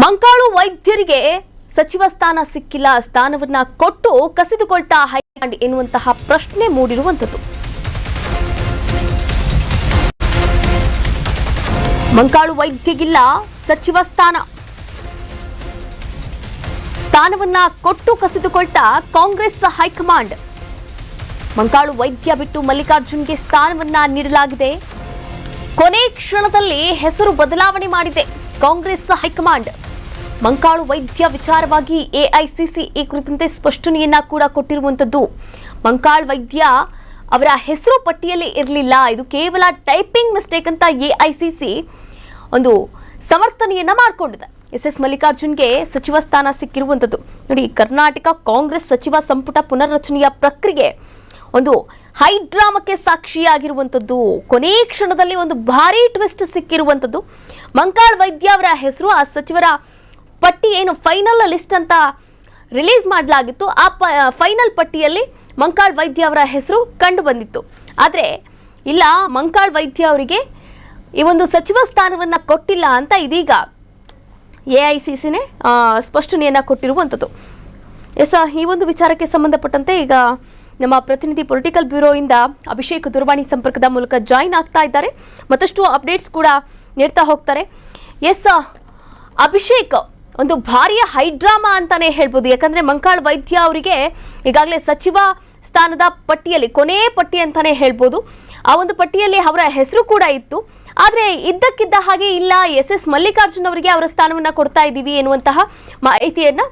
ಮಂಕಾಳು ವೈದ್ಯರಿಗೆ ಸಚಿವ ಸ್ಥಾನ ಸಿಕ್ಕಿಲ್ಲ, ಸ್ಥಾನವನ್ನ ಕೊಟ್ಟು ಕಸಿದುಕೊಳ್ತಾ ಹೈಕಮಾಂಡ್ ಎನ್ನುವಂತಹ ಪ್ರಶ್ನೆ ಮೂಡಿರುವಂತದ್ದು. ಮಂಕಾಳು ವೈದ್ಯಗಿಲ್ಲ ಸಚಿವ ಸ್ಥಾನವನ್ನ ಕೊಟ್ಟು ಕಸಿದುಕೊಳ್ತಾ ಕಾಂಗ್ರೆಸ್ ಹೈಕಮಾಂಡ್. ಮಂಕಾಳು ವೈದ್ಯ ಬಿಟ್ಟು ಮಲ್ಲಿಕಾರ್ಜುನ್ಗೆ ಸ್ಥಾನವನ್ನ ನೀಡಲಾಗಿದೆ. ಕೊನೆ ಕ್ಷಣದಲ್ಲಿ ಹೆಸರು ಬದಲಾವಣೆ ಮಾಡಿದೆ ಕಾಂಗ್ರೆಸ್ ಹೈಕಮಾಂಡ್. ಮಂಕಾಳು ವೈದ್ಯ ವಿಚಾರವಾಗಿ ಎಐಸಿಸಿ ಈ ಕುರಿತಂತೆ ಸ್ಪಷ್ಟನೆಯನ್ನ ಕೂಡ ಕೊಟ್ಟಿರುವಂತದ್ದು. ಮಂಕಾಳು ವೈದ್ಯ ಅವರ ಹೆಸರು ಪಟ್ಟಿಯಲ್ಲಿ ಇರಲಿಲ್ಲ, ಇದು ಕೇವಲ ಟೈಪಿಂಗ್ ಮಿಸ್ಟೇಕ್ ಅಂತ ಎಐಸಿಸಿ ಒಂದು ಸಮರ್ಥನೆಯನ್ನ ಮಾಡಿಕೊಂಡಿದೆ. ಎಸ್ ಮಲ್ಲಿಕಾರ್ಜುನ್ಗೆ ಸಚಿವ ಸ್ಥಾನ ಸಿಕ್ಕಿರುವಂತದ್ದು. ನೋಡಿ, ಕರ್ನಾಟಕ ಕಾಂಗ್ರೆಸ್ ಸಚಿವ ಸಂಪುಟ ಪುನರ್ರಚನೆಯ ಪ್ರಕ್ರಿಯೆ ಒಂದು ಹೈ ಡ್ರಾಮಕ್ಕೆ ಸಾಕ್ಷಿಯಾಗಿರುವಂತದ್ದು. ಕೊನೆ ಕ್ಷಣದಲ್ಲಿ ಒಂದು ಭಾರಿ ಟ್ವಿಸ್ಟ್ ಸಿಕ್ಕಿರುವಂತದ್ದು. ಮಂಕಾಳು ವೈದ್ಯ ಅವರ ಹೆಸರು ಆ ಸಚಿವರ ಪಟ್ಟಿ ಏನು ಫೈನಲ್ ಲಿಸ್ಟ್ ಅಂತ ರಿಲೀಸ್ ಮಾಡಲಾಗಿತ್ತು, ಆ ಫೈನಲ್ ಪಟ್ಟಿಯಲ್ಲಿ ಮಂಕಾಳು ವೈದ್ಯ ಅವರ ಹೆಸರು ಕಂಡು ಬಂದಿತ್ತು. ಆದರೆ ಇಲ್ಲ, ಮಂಕಾಳು ವೈದ್ಯ ಅವರಿಗೆ ಈ ಒಂದು ಸಚಿವ ಸ್ಥಾನವನ್ನ ಕೊಟ್ಟಿಲ್ಲ ಅಂತ ಇದೀಗ ಎಐಸಿಸಿನೇ ಸ್ಪಷ್ಟನೆಯನ್ನ ಕೊಟ್ಟಿರುವಂಥದ್ದು. ಈ ಒಂದು ವಿಚಾರಕ್ಕೆ ಸಂಬಂಧಪಟ್ಟಂತೆ ಈಗ ನಮ್ಮ ಪ್ರತಿನಿಧಿ ಪೊಲಿಟಿಕಲ್ ಬ್ಯೂರೋ ಇಂದ ಅಭಿಷೇಕ್ ದೂರವಾಣಿ ಸಂಪರ್ಕದ ಮೂಲಕ ಜಾಯಿನ್ ಆಗ್ತಾ ಇದ್ದಾರೆ, ಮತ್ತಷ್ಟು ಅಪ್ಡೇಟ್ಸ್ ಕೂಡ ನೀಡ್ತಾ ಹೋಗ್ತಾರೆ. ಅಭಿಷೇಕ್, ಒಂದು ಭಾರಿಯ ಹೈಡ್ರಾಮಾ ಅಂತಾನೆ ಹೇಳ್ಬೋದು. ಯಾಕಂದ್ರೆ ಮಂಕಾಳು ವೈದ್ಯ ಅವರಿಗೆ ಈಗಾಗಲೇ ಸಚಿವ ಸ್ಥಾನದ ಪಟ್ಟಿಯಲ್ಲಿ ಕೊನೆ ಪಟ್ಟಿ ಅಂತಾನೆ ಹೇಳ್ಬೋದು. ಆ ಒಂದು ಪಟ್ಟಿಯಲ್ಲಿ ಅವರ ಹೆಸರು ಕೂಡ ಇತ್ತು. ಆದ್ರೆ ಇದ್ದಕ್ಕಿದ್ದ ಹಾಗೆ ಇಲ್ಲ, ಎಸ್ ಮಲ್ಲಿಕಾರ್ಜುನ್ ಅವರಿಗೆ ಅವರ ಸ್ಥಾನವನ್ನ ಕೊಡ್ತಾ ಇದ್ದೀವಿ ಎನ್ನುವಂತಹ ಮಾಹಿತಿಯನ್ನ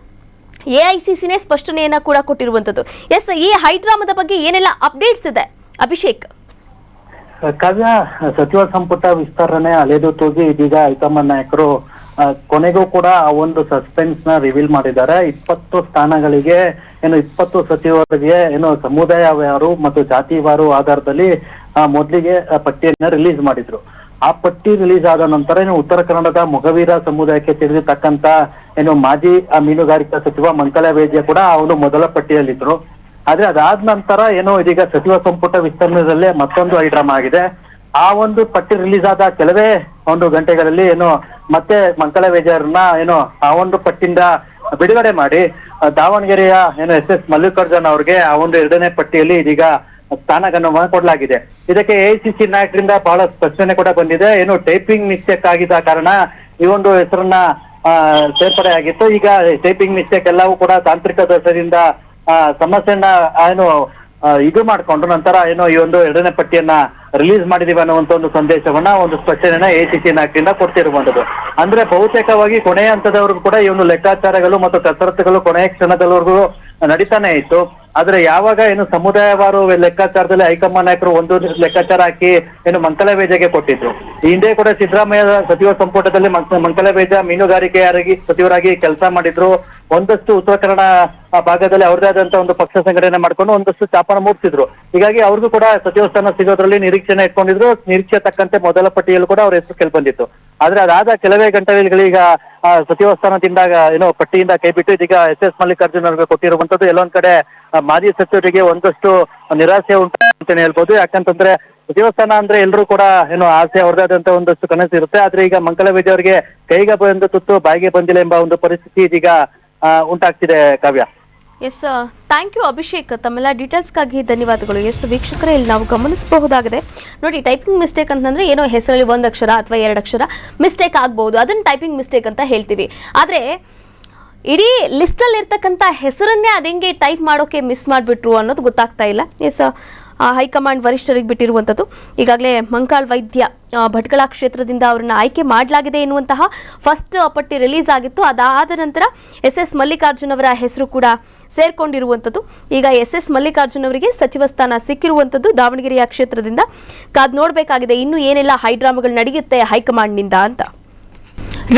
ಎಐಸಿಸಿನೇ ಸ್ಪಷ್ಟನೆಯನ್ನ ಕೂಡ ಕೊಟ್ಟಿರುವಂತದ್ದು. ಈ ಹೈಡ್ರಾಮಾದ ಬಗ್ಗೆ ಏನೆಲ್ಲ ಅಪ್ಡೇಟ್ಸ್ ಇದೆ ಅಭಿಷೇಕ್? ಕಾವ್ಯ, ಸಚಿವ ಸಂಪುಟ ವಿಸ್ತರಣೆ ಅಲೆದು ತೂಗಿ ಇದೀಗ ಹೈಕಮಾಂಡ್ ನಾಯಕರು ಕೊನೆಗೂ ಕೂಡ ಆ ಒಂದು ಸಸ್ಪೆನ್ಸ್ ನ ರಿವೀಲ್ ಮಾಡಿದ್ದಾರೆ. 20 ಸ್ಥಾನಗಳಿಗೆ 20 ಸಚಿವರಿಗೆ ಸಮುದಾಯವಾರು ಮತ್ತು ಜಾತಿವಾರು ಆಧಾರದಲ್ಲಿ ಮೊದಲಿಗೆ ಪಟ್ಟಿಯನ್ನ ರಿಲೀಸ್ ಮಾಡಿದ್ರು. ಆ ಪಟ್ಟಿ ರಿಲೀಸ್ ಆದ ನಂತರ ಉತ್ತರ ಕನ್ನಡದ ಮೊಗವೀರ ಸಮುದಾಯಕ್ಕೆ ಸೇರಿರ್ತಕ್ಕಂತ ಮಾಜಿ ಮೀನುಗಾರಿಕಾ ಸಚಿವ ಮಂಕಾಳು ವೈದ್ಯ ಕೂಡ ಅವನು ಮೊದಲ ಪಟ್ಟಿಯಲ್ಲಿದ್ರು. ಆದ್ರೆ ಅದಾದ ನಂತರ ಇದೀಗ ಸಚಿವ ಸಂಪುಟ ವಿಸ್ತರಣೆಯಲ್ಲೇ ಮತ್ತೊಂದು ಹೈಡ್ರಾಮಾ ಆಗಿದೆ. ಆ ಒಂದು ಪಟ್ಟಿ ರಿಲೀಸ್ ಆದ ಕೆಲವೇ ಒಂದು ಗಂಟೆಗಳಲ್ಲಿ ಮತ್ತೆ ಮಂಕಾಳು ವೈದ್ಯರನ್ನ ಆ ಒಂದು ಪಟ್ಟಿಯಿಂದ ಬಿಡುಗಡೆ ಮಾಡಿ ದಾವಣಗೆರೆಯ ಎಸ್ ಮಲ್ಲಿಕಾರ್ಜುನ್ ಅವ್ರಿಗೆ ಆ ಒಂದು 2ನೇ ಪಟ್ಟಿಯಲ್ಲಿ ಇದೀಗ ಸ್ಥಾನವನ್ನು ಕೊಡಲಾಗಿದೆ. ಇದಕ್ಕೆ ಎಐಸಿಸಿ ನಾಯಕರಿಂದ ಬಹಳ ಸ್ಪಷ್ಟನೆ ಕೂಡ ಬಂದಿದೆ. ಟೈಪಿಂಗ್ ಮಿಸ್ಟೇಕ್ ಆಗಿದ್ದ ಕಾರಣ ಈ ಒಂದು ಹೆಸರನ್ನ ಸೇರ್ಪಡೆ ಆಗಿತ್ತು. ಈಗ ಟೈಪಿಂಗ್ ಮಿಸ್ಟೇಕ್ ಎಲ್ಲವೂ ಕೂಡ ತಾಂತ್ರಿಕ ದೋಷದಿಂದ ಸಮಸ್ಯೆಯನ್ನ ಇದು ಮಾಡ್ಕೊಂಡು ನಂತರ ಈ ಒಂದು 2ನೇ ಪಟ್ಟಿಯನ್ನ ರಿಲೀಸ್ ಮಾಡಿದೀವಿ ಅನ್ನುವಂತ ಒಂದು ಸಂದೇಶವನ್ನ ಒಂದು ಸ್ಪಷ್ಟನೆಯನ್ನ ಎಐಸಿಸಿ ನಾಯಕರಿಂದ ಕೊಡ್ತಿರುವಂತದ್ದು. ಅಂದ್ರೆ ಬಹುತೇಕವಾಗಿ ಕೊನೆಯ ಹಂತದವರೆಗೂ ಕೂಡ ಈ ಒಂದು ಲೆಕ್ಕಾಚಾರಗಳು ಮತ್ತು ಕಸರತ್ತುಗಳು ಕೊನೆಯ ಕ್ಷಣದವರೆಗೂ ನಡೀತಾನೆ ಇತ್ತು. ಆದ್ರೆ ಯಾವಾಗ ಸಮುದಾಯವಾರು ಲೆಕ್ಕಾಚಾರದಲ್ಲಿ ಹೈಕಮಾಂಡ್ ನಾಯಕರು ಒಂದು ಲೆಕ್ಕಾಚಾರ ಹಾಕಿ ಮಂಕಾಳು ವೈದ್ಯಗೆ ಕೊಟ್ಟಿದ್ರು. ಈ ಹಿಂದೆ ಕೂಡ ಸಿದ್ದರಾಮಯ್ಯ ಸಚಿವ ಸಂಪುಟದಲ್ಲಿ ಮಂಕಾಳು ವೈದ್ಯ ಮೀನುಗಾರಿಕೆಯಾಗಿ ಸಚಿವರಾಗಿ ಕೆಲಸ ಮಾಡಿದ್ರು. ಒಂದಷ್ಟು ಉತ್ತರ ಕನ್ನಡ ಭಾಗದಲ್ಲಿ ಅವ್ರದೇ ಆದಂತ ಒಂದು ಪಕ್ಷ ಸಂಘಟನೆ ಮಾಡ್ಕೊಂಡು ಒಂದಷ್ಟು ಚಾಪನ ಮೂಡಿಸಿದ್ರು. ಹೀಗಾಗಿ ಅವ್ರಿಗೂ ಕೂಡ ಸಚಿವ ಸ್ಥಾನ ಸಿಗೋದ್ರಲ್ಲಿ ನಿರೀಕ್ಷೆನ ಇಟ್ಕೊಂಡಿದ್ರು. ನಿರೀಕ್ಷೆ ತಕ್ಕಂತೆ ಮೊದಲ ಪಟ್ಟಿಯಲ್ಲಿ ಕೂಡ ಅವ್ರ ಹೆಸರು ಕೇಳ್ಬಂದಿತ್ತು. ಆದ್ರೆ ಅದಾದ ಕೆಲವೇ ಗಂಟೆಗಳೀಗ ಸಚಿವ ಸ್ಥಾನದಿಂದ ಪಟ್ಟಿಯಿಂದ ಕೈಬಿಟ್ಟು ಇದೀಗ ಎಸ್ ಮಲ್ಲಿಕಾರ್ಜುನ್ ಅವ್ರಿಗೆ ಕೊಟ್ಟಿರುವಂತದ್ದು ಎಲ್ಲೊಂದ್ ಕಡೆ ಮಾಜಿ ಸಚಿವರಿಗೆ ಒಂದಷ್ಟು ನಿರಾಸೆ ಉಂಟು ಅಂತಾನೆ ಹೇಳ್ಬೋದು. ಯಾಕಂತಂದ್ರೆ ಸಚಿವ ಸ್ಥಾನ ಅಂದ್ರೆ ಎಲ್ರು ಕೂಡ ಆಸೆ, ಅವ್ರದೇ ಆದಂತ ಒಂದಷ್ಟು ಕನಸು ಇರುತ್ತೆ. ಆದ್ರೆ ಈಗ ಮಂಕಾಳು ವೈದ್ಯ ಅವರಿಗೆ ಕೈಗೆ ಬಂದ ತುತ್ತು ಬಾಯಿಗೆ ಬಂದಿಲ್ಲ ಎಂಬ ಒಂದು ಪರಿಸ್ಥಿತಿ ಇದೀಗ ಉಂಟಾಗ್ತಿದೆ. ಕಾವ್ಯ, ಥ್ಯಾಂಕ್ ಯು ಅಭಿಷೇಕ್, ತಮ್ಮೆಲ್ಲ ಡೀಟೇಲ್ಸ್ಗಾಗಿ ಧನ್ಯವಾದಗಳು. ವೀಕ್ಷಕರೇ, ಇಲ್ಲಿ ನಾವು ಗಮನಿಸಬಹುದಾಗಿದೆ. ನೋಡಿ, ಟೈಪಿಂಗ್ ಮಿಸ್ಟೇಕ್ ಅಂತಂದ್ರೆ ಏನೋ ಹೆಸರಲ್ಲಿ 1 ಅಕ್ಷರ ಅಥವಾ 2 ಅಕ್ಷರ ಮಿಸ್ಟೇಕ್ ಆಗ್ಬಹುದು, ಅದನ್ನ ಟೈಪಿಂಗ್ ಮಿಸ್ಟೇಕ್ ಅಂತ ಹೇಳ್ತೀವಿ. ಆದ್ರೆ ಇಡೀ ಲಿಸ್ಟ್ ಅಲ್ಲಿ ಇರ್ತಕ್ಕಂಥ ಹೆಸರನ್ನೇ ಅದಂಗೆ ಟೈಪ್ ಮಾಡೋಕೆ ಮಿಸ್ ಮಾಡಿಬಿಟ್ರು ಅನ್ನೋದು ಗೊತ್ತಾಗ್ತಾ ಇಲ್ಲ. ಹೈಕಮಾಂಡ್ ವರಿಷ್ಠರಿಗೆ ಬಿಟ್ಟಿರುವಂಥದ್ದು. ಈಗಾಗಲೇ ಮಂಕಾಳು ವೈದ್ಯ ಭಟ್ಕಳ ಕ್ಷೇತ್ರದಿಂದ ಅವರನ್ನ ಆಯ್ಕೆ ಮಾಡಲಾಗಿದೆ ಎನ್ನುವಂತಹ ಫಸ್ಟ್ ಪಟ್ಟಿ ರಿಲೀಸ್ ಆಗಿತ್ತು. ಅದಾದ ನಂತರ ಎಸ್ ಮಲ್ಲಿಕಾರ್ಜುನ್ ಅವರ ಹೆಸರು ಕೂಡ ಸೇರ್ಕೊಂಡಿರುವಂಥದ್ದು. ಈಗ ಎಸ್ ಮಲ್ಲಿಕಾರ್ಜುನ್ ಅವರಿಗೆ ಸಚಿವ ಸ್ಥಾನ ಸಿಕ್ಕಿರುವಂಥದ್ದು ದಾವಣಗೆರೆಯ ಕ್ಷೇತ್ರದಿಂದ. ಕಾದ್ ನೋಡಬೇಕಾಗಿದೆ ಇನ್ನು ಏನೆಲ್ಲ ಹೈಡ್ರಾಮಾಗಳು ನಡೆಯುತ್ತೆ ಹೈಕಮಾಂಡ್ನಿಂದ ಅಂತ.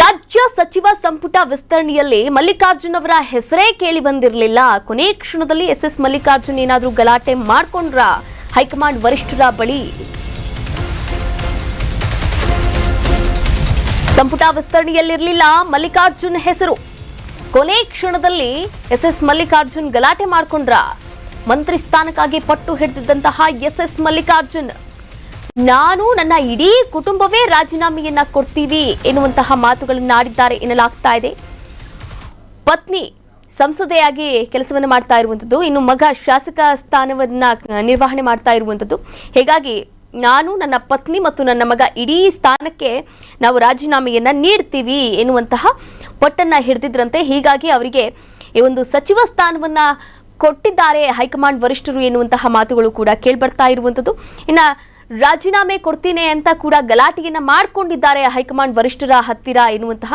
ರಾಜ್ಯ ಸಚಿವ ಸಂಪುಟ ವಿಸ್ತರಣೆಯಲ್ಲಿ ಮಲ್ಲಿಕಾರ್ಜುನ್ ಅವರ ಹೆಸರೇ ಕೇಳಿ ಬಂದಿರಲಿಲ್ಲ. ಕೊನೆ ಕ್ಷಣದಲ್ಲಿ ಎಸ್ ಮಲ್ಲಿಕಾರ್ಜುನ್ ಏನಾದರೂ ಗಲಾಟೆ ಮಾಡ್ಕೊಂಡ್ರ ಹೈಕಮಾಂಡ್ ವರಿಷ್ಠರ ಬಳಿ? ಸಂಪುಟ ವಿಸ್ತರಣೆಯಲ್ಲಿರಲಿಲ್ಲ ಮಲ್ಲಿಕಾರ್ಜುನ್ ಹೆಸರು. ಕೊನೆ ಕ್ಷಣದಲ್ಲಿ ಎಸ್ ಮಲ್ಲಿಕಾರ್ಜುನ್ ಗಲಾಟೆ ಮಾಡ್ಕೊಂಡ್ರ? ಮಂತ್ರಿ ಸ್ಥಾನಕ್ಕಾಗಿ ಪಟ್ಟು ಹಿಡಿದಿದ್ದಂತಹ ಎಸ್ ಮಲ್ಲಿಕಾರ್ಜುನ್ ನಾನು ನನ್ನ ಇಡೀ ಕುಟುಂಬವೇ ರಾಜೀನಾಮೆಯನ್ನ ಕೊಡ್ತೀವಿ ಎನ್ನುವಂತಹ ಮಾತುಗಳನ್ನು ಆಡಿದ್ದಾರೆ ಎನ್ನಲಾಗ್ತಾ ಇದೆ. ಪತ್ನಿ ಸಂಸದೆಯಾಗಿ ಕೆಲಸವನ್ನು ಮಾಡ್ತಾ ಇರುವಂಥದ್ದು, ಇನ್ನು ಮಗ ಶಾಸಕ ಸ್ಥಾನವನ್ನ ನಿರ್ವಹಣೆ ಮಾಡ್ತಾ ಇರುವಂಥದ್ದು. ಹೀಗಾಗಿ ನಾನು, ನನ್ನ ಪತ್ನಿ ಮತ್ತು ನನ್ನ ಮಗ ಇಡೀ ಸ್ಥಾನಕ್ಕೆ ನಾವು ರಾಜೀನಾಮೆಯನ್ನ ನೀಡ್ತೀವಿ ಎನ್ನುವಂತಹ ಪಟ್ಟನ್ನ ಹಿಡಿದಿದ್ರಂತೆ. ಹೀಗಾಗಿ ಅವರಿಗೆ ಈ ಒಂದು ಸಚಿವ ಸ್ಥಾನವನ್ನ ಕೊಟ್ಟಿದ್ದಾರೆ ಹೈಕಮಾಂಡ್ ವರಿಷ್ಠರು ಎನ್ನುವಂತಹ ಮಾತುಗಳು ಕೂಡ ಕೇಳ್ಬರ್ತಾ ಇರುವಂಥದ್ದು. ಇನ್ನ ರಾಜೀನಾಮೆ ಕೊಡ್ತೀನಿ ಅಂತ ಕೂಡ ಗಲಾಟೆಯನ್ನ ಮಾಡಿಕೊಂಡಿದ್ದಾರೆ ಹೈಕಮಾಂಡ್ ವರಿಷ್ಠರ ಹತ್ತಿರ ಎನ್ನುವಂತಹ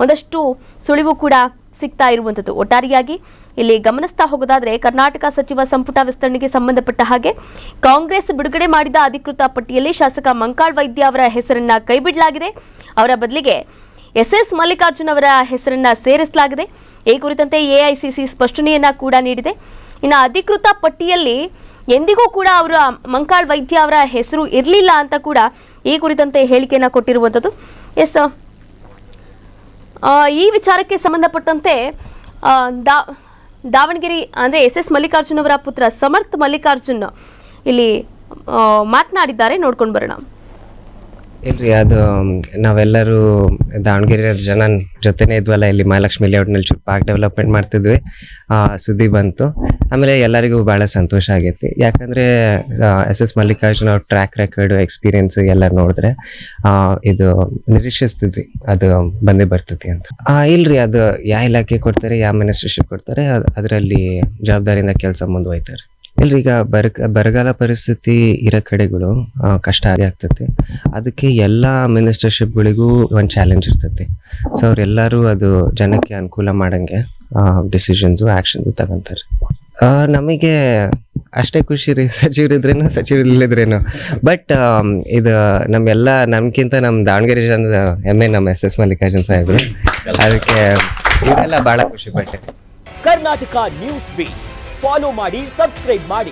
ಒಂದಷ್ಟು ಸುಳಿವು ಕೂಡ ಸಿಗ್ತಾ ಇರುವಂಥದ್ದು. ಒಟ್ಟಾರೆಯಾಗಿ ಇಲ್ಲಿ ಗಮನಿಸ್ತಾ ಹೋಗೋದಾದ್ರೆ ಕರ್ನಾಟಕ ಸಚಿವ ಸಂಪುಟ ವಿಸ್ತರಣೆಗೆ ಸಂಬಂಧಪಟ್ಟ ಹಾಗೆ ಕಾಂಗ್ರೆಸ್ ಬಿಡುಗಡೆ ಮಾಡಿದ ಅಧಿಕೃತ ಪಟ್ಟಿಯಲ್ಲಿ ಶಾಸಕ ಮಂಕಾಳ್ ವೈದ್ಯ ಅವರ ಹೆಸರನ್ನ ಕೈಬಿಡಲಾಗಿದೆ. ಅವರ ಬದಲಿಗೆ SS ಮಲ್ಲಿಕಾರ್ಜುನ್ ಅವರ ಹೆಸರನ್ನ ಸೇರಿಸಲಾಗಿದೆ. ಈ ಕುರಿತಂತೆ AICC ಸ್ಪಷ್ಟನೆಯನ್ನ ಕೂಡ ನೀಡಿದೆ. ಇನ್ನು ಅಧಿಕೃತ ಪಟ್ಟಿಯಲ್ಲಿ ಎಂದಿಗೂ ಕೂಡ ಅವರ ಮಂಕಾಳ್ ವೈದ್ಯ ಅವರ ಹೆಸರು ಇರಲಿಲ್ಲ ಅಂತ ಕೂಡ ಈ ಕುರಿತಂತೆ ಹೇಳಿಕೆಯನ್ನ ಕೊಟ್ಟಿರುವಂಥದ್ದು. ಎಸ್, ಈ ವಿಚಾರಕ್ಕೆ ಸಂಬಂಧಪಟ್ಟಂತೆ ದಾವಣಗೆರೆ ಅಂದರೆ SS ಮಲ್ಲಿಕಾರ್ಜುನ್ ಅವರ ಪುತ್ರ ಸಮರ್ಥ ಮಲ್ಲಿಕಾರ್ಜುನ್ ಇಲ್ಲಿ ಮಾತನಾಡಿದ್ದಾರೆ. ನೋಡ್ಕೊಂಡು ಬರೋಣ. ಇಲ್ರಿ, ಅದು ನಾವೆಲ್ಲರೂ ದಾವಣಗೆರೆ ಜನ ಜೊತೆನೇ ಇದ್ವಲ್ಲ, ಇಲ್ಲಿ ಮಹಾಲಕ್ಷ್ಮಿ ಲೇಔಟ್ನಲ್ಲಿ ಚೂರು ಪಾರ್ಕ್ ಡೆವಲಪ್ಮೆಂಟ್ ಮಾಡ್ತಿದ್ವಿ. ಸುದ್ದಿ ಬಂತು. ಆಮೇಲೆ ಎಲ್ಲರಿಗೂ ಭಾಳ ಸಂತೋಷ ಆಗೈತಿ. ಯಾಕಂದರೆ SS ಮಲ್ಲಿಕಾರ್ಜುನ್ ಅವ್ರ ಟ್ರ್ಯಾಕ್ ರೆಕಾರ್ಡು, ಎಕ್ಸ್ಪೀರಿಯನ್ಸ್ ಎಲ್ಲ ನೋಡಿದ್ರೆ ಇದು ನಿರೀಕ್ಷಿಸ್ತಿದ್ವಿ ಅದು ಬಂದೇ ಬರ್ತೈತಿ ಅಂತ. ಇಲ್ರಿ, ಅದು ಯಾವ ಇಲಾಖೆ ಕೊಡ್ತಾರೆ, ಯಾವ ಮಿನಿಸ್ಟ್ರಿಶಿಪ್ ಕೊಡ್ತಾರೆ, ಅದರಲ್ಲಿ ಜವಾಬ್ದಾರಿಯಿಂದ ಕೆಲಸ ಮುಂದುವಯ್ತಾರೆ. ಇಲ್ರಿ, ಈಗ ಬರಗಾಲ ಪರಿಸ್ಥಿತಿ ಇರೋ ಕಡೆಗಳು ಕಷ್ಟ ಆಗ್ತೈತಿ. ಅದಕ್ಕೆ ಎಲ್ಲ ಮಿನಿಸ್ಟರ್ಶಿಪ್ಗಳಿಗೂ ಒಂದು ಚಾಲೆಂಜ್ ಇರ್ತೈತಿ. ಸೊ ಅವರೆಲ್ಲರೂ ಅದು ಜನಕ್ಕೆ ಅನುಕೂಲ ಮಾಡಂಗೆ ಡಿಸಿಷನ್ಸು, ಆ್ಯಕ್ಷನ್ಸು ತಗೊಂತಾರೆ. ನಮಗೆ ಅಷ್ಟೇ ಖುಷಿ ರೀ, ಸಚಿವರಿದ್ರೇನು ಸಚಿವರಿಲ್ಲದ್ರೇನು. ಬಟ್ ಇದು ನಮ್ಗಿಂತ ನಮ್ಮ ದಾವಣಗೆರೆ ಜನದ ಹೆಮ್ಮೆ ನಮ್ಮ SS ಮಲ್ಲಿಕಾರ್ಜುನ್ ಸಾಹೇಬರು. ಅದಕ್ಕೆ ಇದೆಲ್ಲ ಭಾಳ ಖುಷಿ ಪಟ್ಟೆ. ಕರ್ನಾಟಕ ನ್ಯೂಸ್ ಬೀಟ್ ಫಾಲೋ ಮಾಡಿ, ಸಬ್ಸ್ಕ್ರೈಬ್ ಮಾಡಿ.